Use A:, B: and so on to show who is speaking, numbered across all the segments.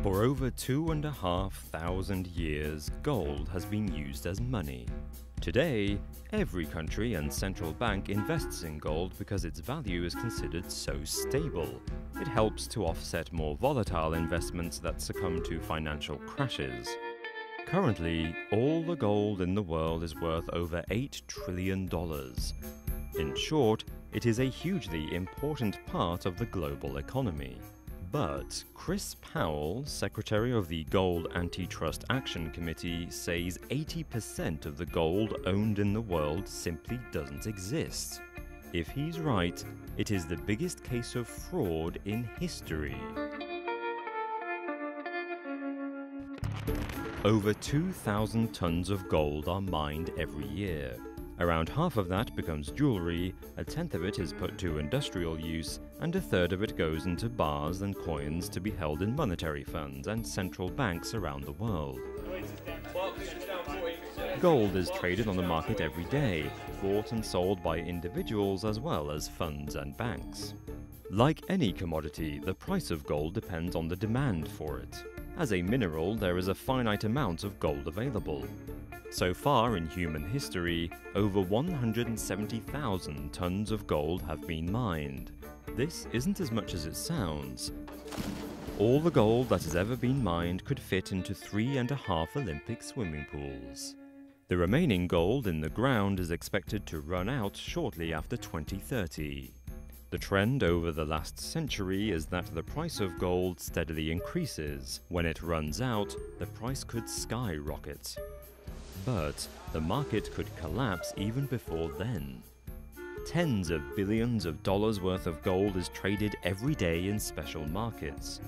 A: For over 2,500 years, gold has been used as money. Today, every country and central bank invests in gold because its value is considered so stable. It helps to offset more volatile investments that succumb to financial crashes. Currently, all the gold in the world is worth over $8 trillion. In short, it is a hugely important part of the global economy. But Chris Powell, Secretary of the Gold Antitrust Action Committee, says 80% of the gold owned in the world simply doesn't exist. If he's right, it is the biggest case of fraud in history. Over 2,000 tons of gold are mined every year. Around half of that becomes jewelry, a tenth of it is put to industrial use, and a third of it goes into bars and coins to be held in monetary funds and central banks around the world. Gold is traded on the market every day, bought and sold by individuals as well as funds and banks. Like any commodity, the price of gold depends on the demand for it. As a mineral, there is a finite amount of gold available. So far in human history, over 170,000 tons of gold have been mined. This isn't as much as it sounds. All the gold that has ever been mined could fit into 3.5 Olympic swimming pools. The remaining gold in the ground is expected to run out shortly after 2030. The trend over the last century is that the price of gold steadily increases. When it runs out, the price could skyrocket. But the market could collapse even before then. Tens of billions of dollars worth of gold is traded every day in special markets.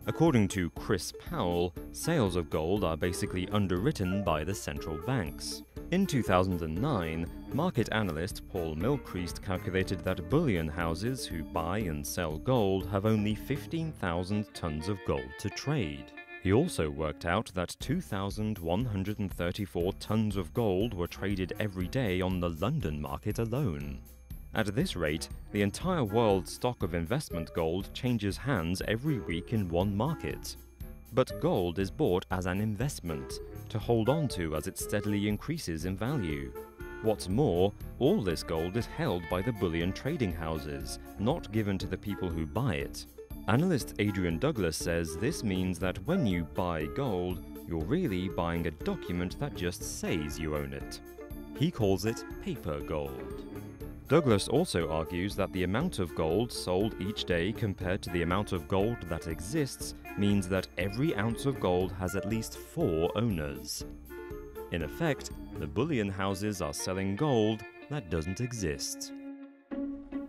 A: According to Chris Powell, sales of gold are basically underwritten by the central banks. In 2009, market analyst Paul Milcreast calculated that bullion houses who buy and sell gold have only 15,000 tons of gold to trade. He also worked out that 2,134 tons of gold were traded every day on the London market alone. At this rate, the entire world's stock of investment gold changes hands every week in one market. But gold is bought as an investment, to hold on to as it steadily increases in value. What's more, all this gold is held by the bullion trading houses, not given to the people who buy it. Analyst Adrian Douglas says this means that when you buy gold, you're really buying a document that just says you own it. He calls it paper gold. Douglas also argues that the amount of gold sold each day compared to the amount of gold that exists means that every ounce of gold has at least 4 owners. In effect, the bullion houses are selling gold that doesn't exist.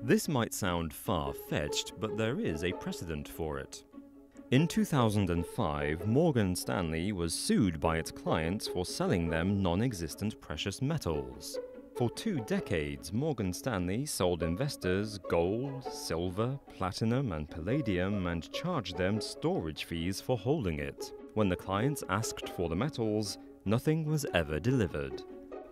A: This might sound far-fetched, but there is a precedent for it. In 2005, Morgan Stanley was sued by its clients for selling them non-existent precious metals. For 2 decades, Morgan Stanley sold investors gold, silver, platinum, and palladium and charged them storage fees for holding it. When the clients asked for the metals, nothing was ever delivered.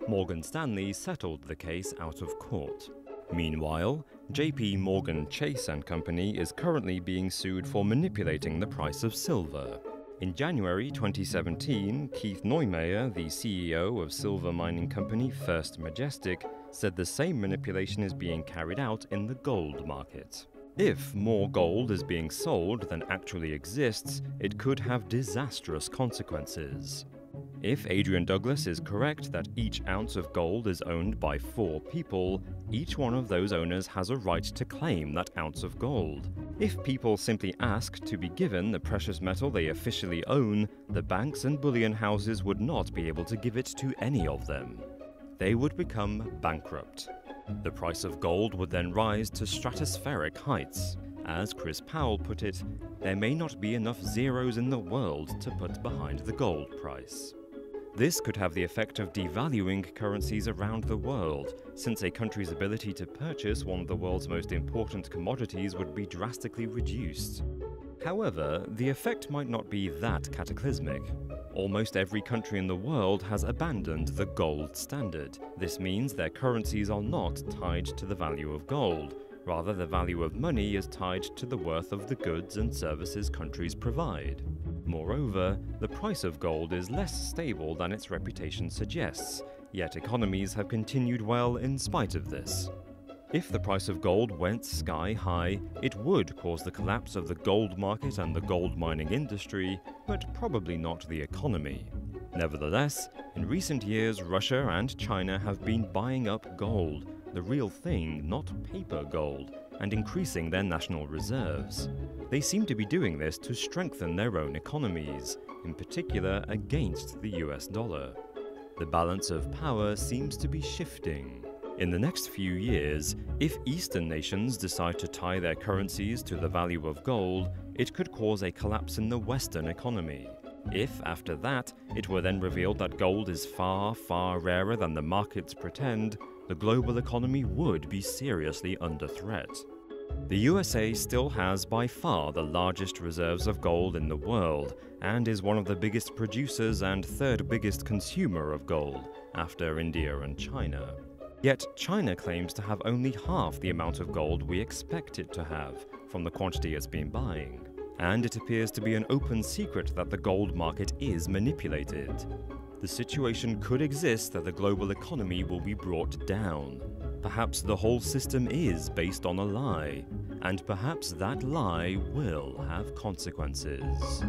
A: Morgan Stanley settled the case out of court. Meanwhile, JP Morgan Chase & Company is currently being sued for manipulating the price of silver. In January 2017, Keith Neumeyer, the CEO of silver mining company First Majestic, said the same manipulation is being carried out in the gold market. If more gold is being sold than actually exists, it could have disastrous consequences. If Adrian Douglas is correct that each ounce of gold is owned by 4 people, each one of those owners has a right to claim that ounce of gold. If people simply ask to be given the precious metal they officially own, the banks and bullion houses would not be able to give it to any of them. They would become bankrupt. The price of gold would then rise to stratospheric heights. As Chris Powell put it, there may not be enough zeros in the world to put behind the gold price. This could have the effect of devaluing currencies around the world, since a country's ability to purchase one of the world's most important commodities would be drastically reduced. However, the effect might not be that cataclysmic. Almost every country in the world has abandoned the gold standard. This means their currencies are not tied to the value of gold. Rather, the value of money is tied to the worth of the goods and services countries provide. Moreover, the price of gold is less stable than its reputation suggests, yet economies have continued well in spite of this. If the price of gold went sky high, it would cause the collapse of the gold market and the gold mining industry, but probably not the economy. Nevertheless, in recent years, Russia and China have been buying up gold, the real thing, not paper gold, and increasing their national reserves. They seem to be doing this to strengthen their own economies, in particular against the US dollar. The balance of power seems to be shifting. In the next few years, if Eastern nations decide to tie their currencies to the value of gold, it could cause a collapse in the Western economy. If, after that, it were then revealed that gold is far, far rarer than the markets pretend, the global economy would be seriously under threat. The USA still has by far the largest reserves of gold in the world, and is one of the biggest producers and third biggest consumer of gold, after India and China. Yet China claims to have only half the amount of gold we expect it to have, from the quantity it's been buying. And it appears to be an open secret that the gold market is manipulated. The situation could exist that the global economy will be brought down. Perhaps the whole system is based on a lie, and perhaps that lie will have consequences.